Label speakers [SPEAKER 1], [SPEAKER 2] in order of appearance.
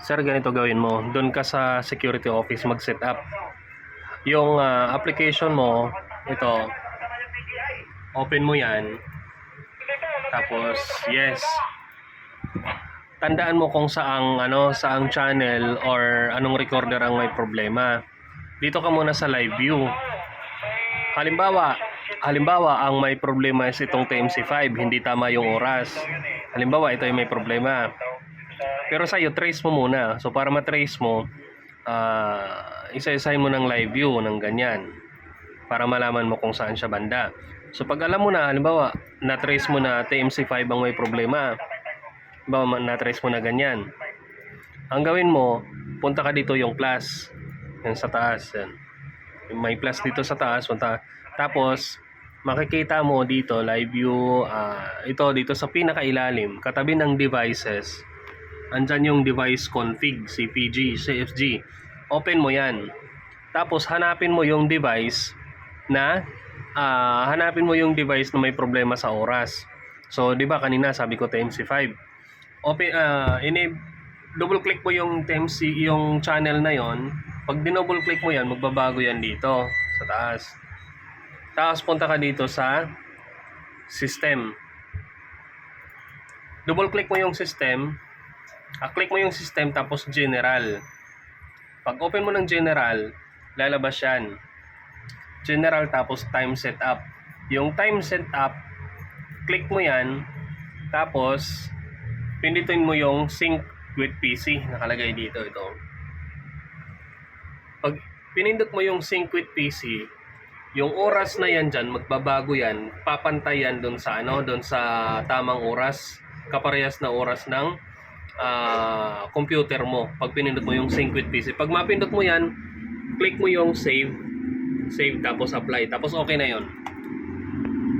[SPEAKER 1] Sir, ganito gawin mo. Doon ka sa security office mag-set up. Yung application mo, ito, open mo yan. Tapos, yes. Tandaan mo kung saang channel or anong recorder ang may problema. Dito ka muna sa live view. Halimbawa, ang may problema is itong TMC5, hindi tama yung oras. Halimbawa, ito yung may problema. Pero sa'yo, trace mo muna. So, para matrace mo, isa-isahin mo ng live view ng ganyan. Para malaman mo kung saan siya banda. So, pag alam mo na, halimbawa, na-trace mo na TMC5 ang may problema. Halimbawa, na-trace mo na ganyan. Ang gawin mo, punta ka dito yung plus. Yan sa taas. Yan. May plus dito sa taas. Tapos, makikita mo dito, live view, ito dito sa pinakailalim, katabi ng devices. Andyan yung device config, CPG, CFG. Open mo yan. Tapos hanapin mo yung device na may problema sa oras. So, 'di ba kanina sabi ko TMC5. Open double click mo yung TMC, yung channel na yon. Pag dinouble click mo yan, magbabago yan dito sa taas. Tapos punta ka dito sa system. Double click mo yung system. Click mo yung system tapos general. Pag open mo ng general, lalabas yan. General tapos time setup. Yung time setup, click mo yan. Tapos, pindutin mo yung sync with PC. Nakalagay dito ito. Pag pinindot mo yung sync with PC, yung oras na yan dyan, magbabago yan. Papantay yan doon sa tamang oras. Kaparehas na oras ng computer mo pag pinindot mo yung sync with PC. Pag mapindot mo yan, click mo yung save tapos apply, tapos okay na yon.